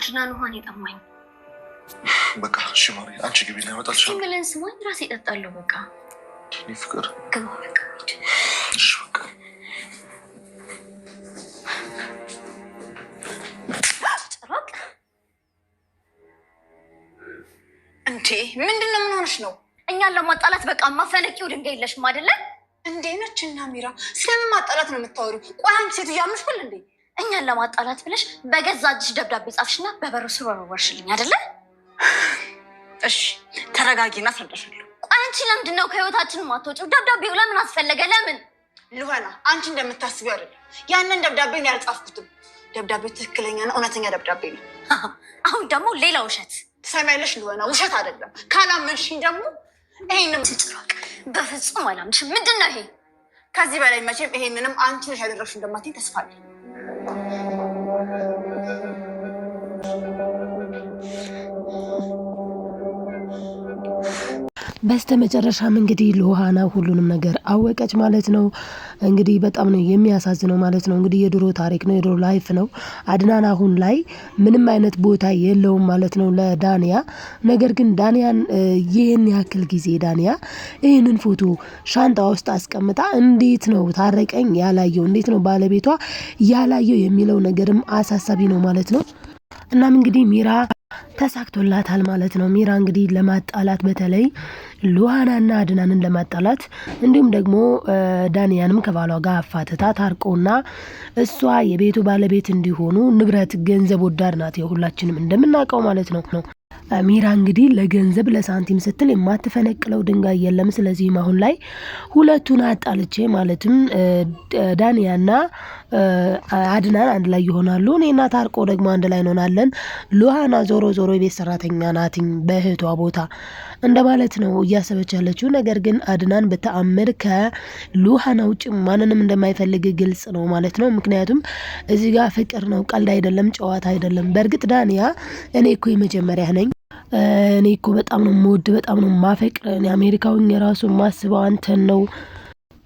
አድናን ውሃን የጠማኝ በቃ እሺ ማሪ አንቺ ግቢ ነው ያመጣልሽ ሲምለን ስሞኝ ራሴ እጠጣለሁ በቃ እኔ ፍቅር ግባ በቃ እሺ በቃ ጭራቅ እንዴ ምንድነው ምን ሆነሽ ነው እኛን ለማጣላት በቃ ማፈነቂው ድንጋይ የለሽም አይደለ እንዴ ነችና ሚራ ስለምን ማጣላት ነው የምታወሪው ቆይ አንቺ ሴት ያምሽል እንዴ እኛን ለማጣላት ብለሽ በገዛ እጅሽ ደብዳቤ ጻፍሽና በበሩ ስር ወረወርሽልኝ አይደለ እሺ ተረጋጊና አስረዳሻለሁ ቆይ አንቺ ለምንድነው ከህይወታችን ማትወጪው ደብዳቤው ለምን አስፈለገ ለምን ሉሃና አንቺ እንደምታስቢው አይደለም ያንን ደብዳቤ ነው ያልጻፍኩትም ደብዳቤው ትክክለኛና እውነተኛ ደብዳቤ ነው አሁን ደግሞ ሌላ ውሸት ትሰሚያለሽ ሉሃና ውሸት አይደለም ካላመንሽኝ ደግሞ ይሄንን ትጭራቅ በፍጹም አላምንሽም ምንድነው ይሄ ከዚህ በላይ መቼም ይሄንንም አንቺ ነሽ ያደረግሽው እንደማትይ ተስፋ አለኝ በስተመጨረሻም እንግዲህ ሉሃና ሁሉንም ነገር አወቀች ማለት ነው። እንግዲህ በጣም ነው የሚያሳዝነው ማለት ነው። እንግዲህ የድሮ ታሪክ ነው የድሮ ላይፍ ነው። አድናን አሁን ላይ ምንም አይነት ቦታ የለውም ማለት ነው ለዳንያ። ነገር ግን ዳንያን ይህን ያክል ጊዜ ዳንያ ይህንን ፎቶ ሻንጣ ውስጥ አስቀምጣ እንዴት ነው ታረቀኝ ያላየው እንዴት ነው ባለቤቷ ያላየው የሚለው ነገርም አሳሳቢ ነው ማለት ነው። እናም እንግዲህ ሚራ ተሳክቶላታል ማለት ነው። ሚራ እንግዲህ ለማጣላት በተለይ ሉሃናና አድናንን ለማጣላት እንዲሁም ደግሞ ዳንያንም ከባሏ ጋር አፋትታ ታርቆና እሷ የቤቱ ባለቤት እንዲሆኑ ንብረት ገንዘብ ወዳድ ናት የሁላችንም እንደምናውቀው ማለት ነው። ሚራ እንግዲህ ለገንዘብ ለሳንቲም ስትል የማትፈነቅለው ድንጋይ የለም። ስለዚህም አሁን ላይ ሁለቱን አጣልቼ ማለትም ዳንያና አድናን አንድ ላይ ይሆናሉ እኔና ታርቆ ደግሞ አንድ ላይ እንሆናለን ሉሃና ዞሮ ዞሮ የቤት ሰራተኛ ናትኝ በእህቷ ቦታ እንደማለት ነው እያሰበች ያለችው። ነገር ግን አድናን በተአምር ከሉሃና ውጭ ማንንም እንደማይፈልግ ግልጽ ነው ማለት ነው። ምክንያቱም እዚህ ጋር ፍቅር ነው ቀልድ አይደለም ጨዋታ አይደለም። በእርግጥ ዳንያ እኔ እኮ የመጀመሪያ ነኝ እኔ እኮ በጣም ነው የምወድ በጣም ነው የማፈቅር እኔ አሜሪካውን የራሱ ማስበው አንተን ነው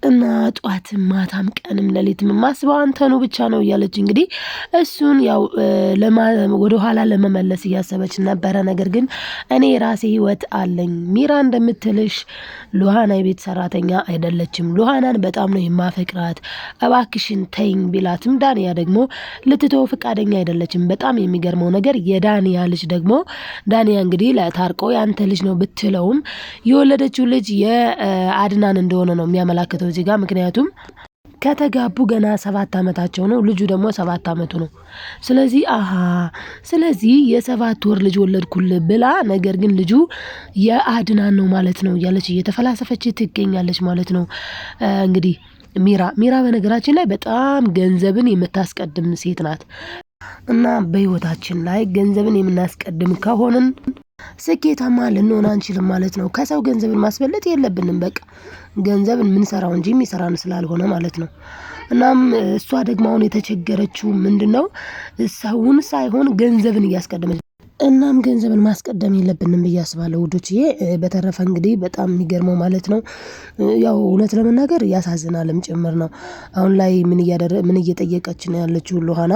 እና ጧትም ማታም ቀንም ለሊትም ማስበው አንተኑ ብቻ ነው እያለች እንግዲህ እሱን ያው ወደ ኋላ ለመመለስ እያሰበች ነበረ። ነገር ግን እኔ ራሴ ህይወት አለኝ ሚራ እንደምትልሽ ሉሃና የቤት ሰራተኛ አይደለችም ሉሃናን በጣም ነው የማፈቅራት እባክሽን ተይኝ ቢላትም ዳንያ ደግሞ ልትተው ፈቃደኛ አይደለችም። በጣም የሚገርመው ነገር የዳንያ ልጅ ደግሞ ዳንያ እንግዲህ ለታርቆ ያንተ ልጅ ነው ብትለውም የወለደችው ልጅ የአድናን እንደሆነ ነው የሚያመላክተው እዚህ ጋር ምክንያቱም ከተጋቡ ገና 7 አመታቸው ነው ልጁ ደግሞ 7 አመቱ ነው። ስለዚህ የ7 ወር ልጅ ወለድኩል ብላ ነገር ግን ልጁ የአድናን ነው ማለት ነው ያለች እየተፈላሰፈች ትገኛለች ማለት ነው። እንግዲህ ሚራ በነገራችን ላይ በጣም ገንዘብን የምታስቀድም ሴት ናት እና በህይወታችን ላይ ገንዘብን የምናስቀድም ከሆነን ስኬታማ ልንሆን አንችልም ማለት ነው። ከሰው ገንዘብን ማስበለጥ የለብንም በቃ ገንዘብን ምንሰራው እንጂ የሚሰራን ስላልሆነ ማለት ነው። እናም እሷ ደግሞ አሁን የተቸገረችው ምንድነው ሰውን ሳይሆን ገንዘብን እያስቀደመች እናም ገንዘብን ማስቀደም የለብንም በያስባለው ውዶችዬ። በተረፈ እንግዲህ በጣም የሚገርመው ማለት ነው ያው እውነት ለመናገር ያሳዝናልም ጭምር ነው። አሁን ላይ ምን እየጠየቀች ነው ያለችው ሉሃና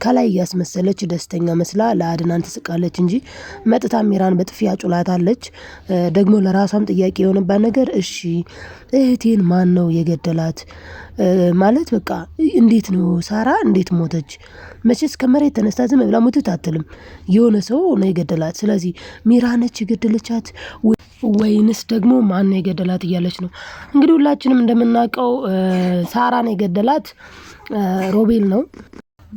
ከላይ ያስመሰለች ደስተኛ መስላ ለአድናን ትስቃለች እንጂ መጥታ ሚራን በጥፊ አጩላታለች። ደግሞ ለራሷም ጥያቄ የሆነባት ነገር እሺ እህቴን ማን ነው የገደላት ማለት በቃ እንዴት ነው ሳራ እንዴት ሞተች መቼስ ከመሬት ተነስታ ዝም ብላ ሞተች አትልም የሆነ ሰው ነው የገደላት። ስለዚህ ሚራ ነች የገደለቻት ወይንስ ደግሞ ማን ነው የገደላት እያለች ነው እንግዲህ ሁላችንም እንደምናውቀው ሳራን የገደላት ሮቤል ነው።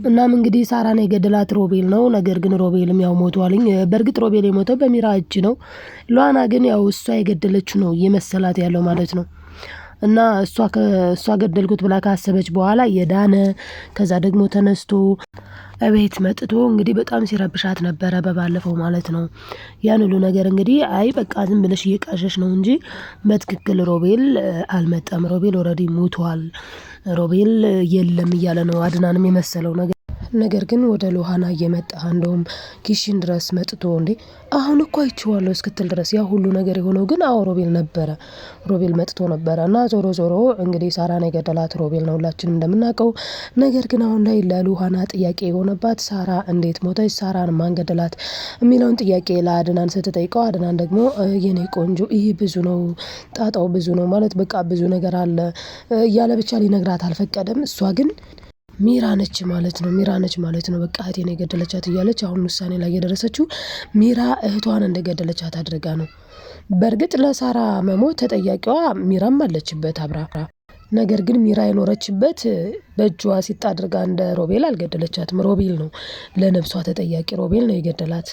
እናም እንግዲህ ሳራን የገደላት ሮቤል ነው። ነገር ግን ሮቤልም ያው ሞቷልኝ በእርግጥ ሮቤል የሞተው በሚራ እጅ ነው። ሉሃና ግን ያው እሷ የገደለችው ነው የመሰላት ያለው ማለት ነው። እና እሷ ገደልኩት ብላ ካሰበች በኋላ የዳነ ከዛ ደግሞ ተነስቶ እቤት መጥቶ እንግዲህ በጣም ሲረብሻት ነበረ በባለፈው ማለት ነው። ያን ሁሉ ነገር እንግዲህ አይ በቃ ዝም ብለሽ እየቃዠሽ ነው እንጂ በትክክል ሮቤል አልመጣም ሮቤል ኦልሬዲ ሞቷል ሮቤል የለም እያለ ነው አድናንም የመሰለው ነገር ነገር ግን ወደ ሎሃና እየመጣ እንደውም ኪሽን ድረስ መጥቶ እንዴ አሁን እኮ አይቼዋለሁ እስክትል ድረስ ያ ሁሉ ነገር የሆነው ግን ሮቤል ነበረ። ሮቤል መጥቶ ነበረ እና ዞሮ ዞሮ እንግዲህ ሳራን የገደላት ሮቤል ነው ሁላችንም እንደምናውቀው። ነገር ግን አሁን ላይ ለሎሃና ጥያቄ የሆነባት ሳራ እንዴት ሞተች፣ ሳራን ማን ገደላት የሚለውን ጥያቄ ለአድናን ስትጠይቀው አድናን ደግሞ የኔ ቆንጆ ይህ ብዙ ነው፣ ጣጣው ብዙ ነው ማለት በቃ ብዙ ነገር አለ እያለ ብቻ ሊነግራት አልፈቀደም። እሷ ግን ሚራ ነች ማለት ነው በቃ እህቴን የገደለቻት እያለች አሁን ውሳኔ ላይ የደረሰችው ሚራ እህቷን እንደገደለቻት አድርጋ ነው። በእርግጥ ለሳራ መሞት ተጠያቂዋ ሚራም አለችበት አብራ። ነገር ግን ሚራ የኖረችበት በእጇ ሲጣ አድርጋ እንደ ሮቤል አልገደለቻትም። ሮቤል ነው ለነፍሷ ተጠያቂ፣ ሮቤል ነው የገደላት።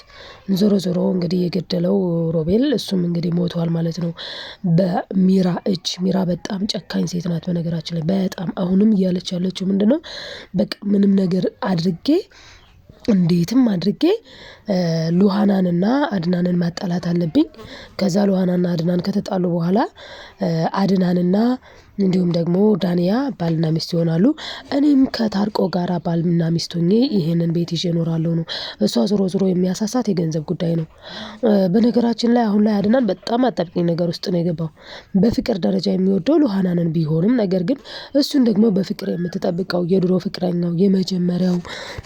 ዞሮ ዞሮ እንግዲህ የገደለው ሮቤል፣ እሱም እንግዲህ ሞቷል ማለት ነው በሚራ እጅ። ሚራ በጣም ጨካኝ ሴት ናት በነገራችን ላይ በጣም። አሁንም እያለች ያለችው ምንድነው በቃ ምንም ነገር አድርጌ እንዴትም አድርጌ ሉሃናንና አድናንን ማጣላት አለብኝ። ከዛ ሉሃናና አድናን ከተጣሉ በኋላ አድናንና እንዲሁም ደግሞ ዳንያ ባልና ሚስት ይሆናሉ። እኔም ከታርቆ ጋራ ባልና ሚስት ሆኜ ይሄንን ቤት ይዤ እኖራለሁ ነው። እሷ ዞሮ ዞሮ የሚያሳሳት የገንዘብ ጉዳይ ነው። በነገራችን ላይ አሁን ላይ አድናን በጣም አጣብቂኝ ነገር ውስጥ ነው የገባው። በፍቅር ደረጃ የሚወደው ሉሃናንን ቢሆንም ነገር ግን እሱን ደግሞ በፍቅር የምትጠብቀው የድሮ ፍቅረኛው የመጀመሪያው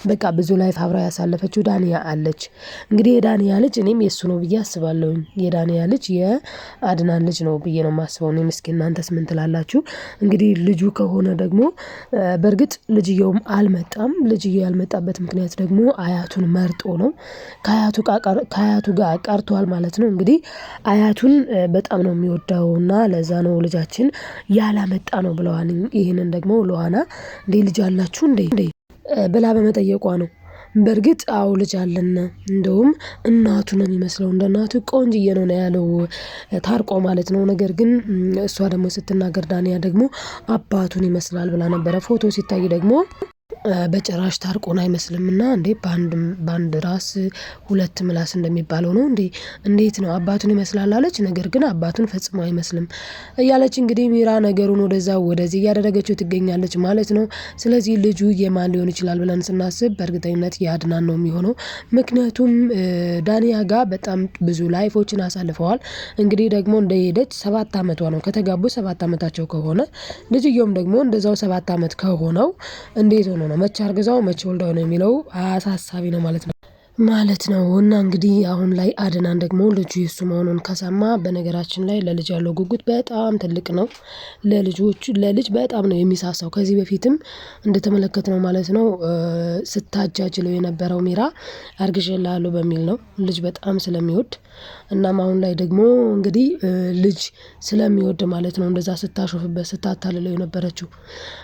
በቃ ብዙ ላይፍ አብራ ያሳለፈችው ዳንያ አለች። እንግዲህ የዳንያ ልጅ እኔም የሱ ነው ብዬ አስባለሁ። የዳንያ ልጅ የአድናን ልጅ ነው ብዬ ነው የማስበው። እኔም እስኪ እናንተስ ምን ትላላችሁ? እንግዲህ ልጁ ከሆነ ደግሞ በእርግጥ ልጅየውም አልመጣም። ልጅየው ያልመጣበት ምክንያት ደግሞ አያቱን መርጦ ነው። ከአያቱ ጋር ቀርቷል ማለት ነው። እንግዲህ አያቱን በጣም ነው የሚወደውና ለዛ ነው ልጃችን ያላመጣ ነው ብለዋል። ይህንን ደግሞ ሉሃና እንዴ ልጅ አላችሁ እንዴ ብላ በመጠየቋ ነው። በእርግጥ አዎ ልጅ አለን፣ እንደውም እናቱ ነው የሚመስለው፣ እንደ እናቱ ቆንጅዬ ነው ያለው ታርቆ ማለት ነው። ነገር ግን እሷ ደግሞ ስትናገር ዳንያ ደግሞ አባቱን ይመስላል ብላ ነበረ። ፎቶ ሲታይ ደግሞ በጭራሽ ታርቆን አይመስልምና እንዴ በአንድ ራስ ሁለት ምላስ እንደሚባለው ነው እንዴ እንዴት ነው አባቱን ይመስላል አለች። ነገር ግን አባቱን ፈጽሞ አይመስልም እያለች እንግዲህ ሚራ ነገሩን ወደዛ ወደዚህ እያደረገችው ትገኛለች ማለት ነው። ስለዚህ ልጁ የማን ሊሆን ይችላል ብለን ስናስብ በእርግጠኝነት የአድናን ነው የሚሆነው። ምክንያቱም ዳንያ ጋር በጣም ብዙ ላይፎችን አሳልፈዋል። እንግዲህ ደግሞ እንደሄደች 7 ዓመቷ ነው ከተጋቡ 7 ዓመታቸው ከሆነ ልጅየውም ደግሞ እንደዛው 7 ዓመት ከሆነው እንዴት ሆኖ ነው መቼ አርግዛው መቼ ወልዳው ነው የሚለው አሳሳቢ ነው ማለት ነው። እና እንግዲህ አሁን ላይ አድናን ደግሞ ልጁ የሱ መሆኑን ከሰማ በነገራችን ላይ ለልጅ ያለው ጉጉት በጣም ትልቅ ነው። ለልጅ በጣም ነው የሚሳሳው። ከዚህ በፊትም እንደተመለከትነው ማለት ነው ስታጃጅለው የነበረው ሚራ አርግዤልሃለሁ በሚል ነው ልጅ በጣም ስለሚወድ። እናም አሁን ላይ ደግሞ እንግዲህ ልጅ ስለሚወድ ማለት ነው እንደዛ ስታሾፍበት ስታታልለው የነበረችው።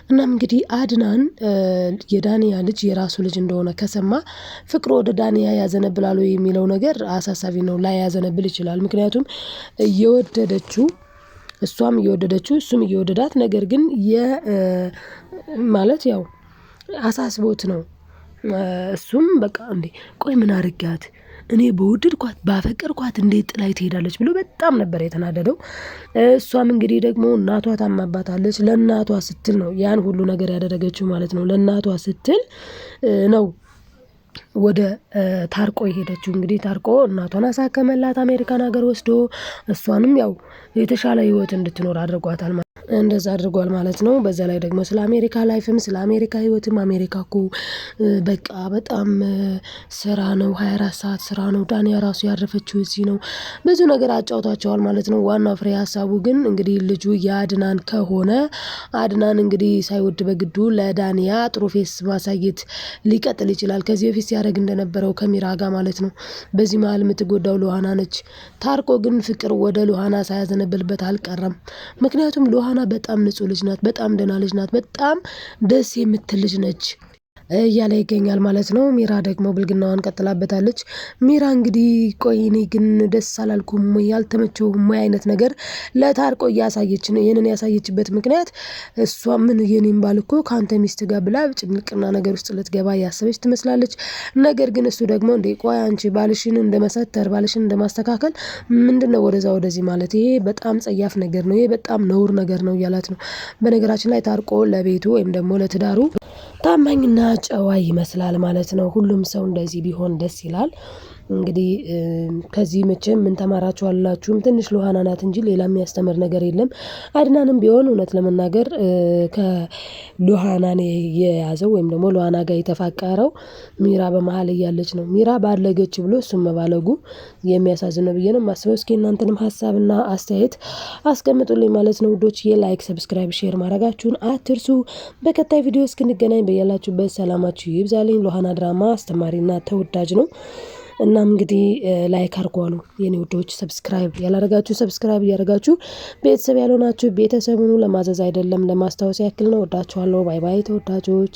እናም እንግዲህ አድናን የዳንያ ልጅ የራሱ ልጅ እንደሆነ ከሰማ ፍቅሩ ወደ ዳንያ ያዘነብላሉ የሚለው ነገር አሳሳቢ ነው። ላይ ያዘነብል ይችላል። ምክንያቱም እየወደደችው እሷም እየወደደችው እሱም እየወደዳት ነገር ግን ማለት ያው አሳስቦት ነው። እሱም በቃ እንዴ ቆይ ምን አርጋት እኔ በወደድኳት ባፈቀርኳት እንዴት ጥላይ ትሄዳለች ብሎ በጣም ነበር የተናደደው። እሷም እንግዲህ ደግሞ እናቷ ታማባታለች። ለእናቷ ስትል ነው ያን ሁሉ ነገር ያደረገችው ማለት ነው። ለእናቷ ስትል ነው ወደ ታርቆ የሄደችው። እንግዲህ ታርቆ እናቷን አሳከመላት አሜሪካን ሀገር ወስዶ እሷንም ያው የተሻለ ህይወት እንድትኖር አድርጓታል። እንደዛ አድርጓል ማለት ነው። በዛ ላይ ደግሞ ስለ አሜሪካ ላይፍም ስለ አሜሪካ ህይወትም አሜሪካ እኮ በቃ በጣም ስራ ነው፣ 24 ሰዓት ስራ ነው። ዳንያ ራሱ ያረፈችው እዚህ ነው። ብዙ ነገር አጫውታቸዋል ማለት ነው። ዋናው ፍሬ ሀሳቡ ግን እንግዲህ ልጁ የአድናን ከሆነ አድናን እንግዲህ ሳይወድ በግዱ ለዳንያ ጥሩ ፌስ ማሳየት ሊቀጥል ይችላል። ከዚህ በፊት ሲያደርግ እንደነበረው ከሚራ ጋር ማለት ነው። በዚህ መሀል የምትጎዳው ሉሃና ነች። ታርቆ ግን ፍቅር ወደ ሉሃና ሳያዘነብልበት አልቀረም። ምክንያቱም ሉሃና በጣም ንጹህ ልጅ ናት። በጣም ደህና ልጅ ናት። በጣም ደስ የምትል ልጅ ነች እያለ ይገኛል ማለት ነው። ሚራ ደግሞ ብልግናዋን ቀጥላበታለች። ሚራ እንግዲህ ቆይ እኔ ግን ደስ አላልኩም ወይ ያልተመቸውም ወይ አይነት ነገር ለታርቆ እያሳየች ነው። ይህንን ያሳየችበት ምክንያት እሷ ምን የኔም ባል እኮ ከአንተ ሚስት ጋር ብላ ጭምልቅና ነገር ውስጥ ልትገባ ያሰበች ትመስላለች። ነገር ግን እሱ ደግሞ እንዴ ቆይ አንቺ ባልሽን እንደመሰተር ባልሽን እንደማስተካከል ምንድነው ወደዛ ወደዚህ ማለት ይሄ በጣም ጸያፍ ነገር ነው። ይሄ በጣም ነውር ነገር ነው እያላት ነው። በነገራችን ላይ ታርቆ ለቤቱ ወይም ደግሞ ለትዳሩ ታማኝና ጨዋ ይመስላል ማለት ነው። ሁሉም ሰው እንደዚህ ቢሆን ደስ ይላል። እንግዲህ ከዚህ መቼም ምን ተማራችሁ አላችሁም? ትንሽ ሉሃና ናት እንጂ ሌላ የሚያስተምር ነገር የለም። አድናንም ቢሆን እውነት ለመናገር ከሉሃናን የያዘው ወይም ደግሞ ሉሃና ጋር የተፋቀረው ሚራ በመሀል እያለች ነው። ሚራ ባለገች ብሎ እሱም መባለጉ የሚያሳዝን ነው ብዬ ነው የማስበው። እስኪ እናንተንም ሀሳብና አስተያየት አስቀምጡልኝ ማለት ነው ውዶች። የላይክ ሰብስክራይብ፣ ሼር ማድረጋችሁን አትርሱ። በቀጣይ ቪዲዮ እስክንገናኝ በያላችሁበት ሰላማችሁ ይብዛልኝ። ሉሃና ድራማ አስተማሪና ተወዳጅ ነው። እናም እንግዲህ ላይክ አርጓሉ የኔ ውዶች። ሰብስክራይብ ያላረጋችሁ ሰብስክራይብ እያረጋችሁ ቤተሰብ ያልሆናችሁ ቤተሰብ ሁኑ። ለማዘዝ አይደለም ለማስታወስ ያክል ነው። ወዳችኋለሁ። ባይ ባይ ተወዳጆች።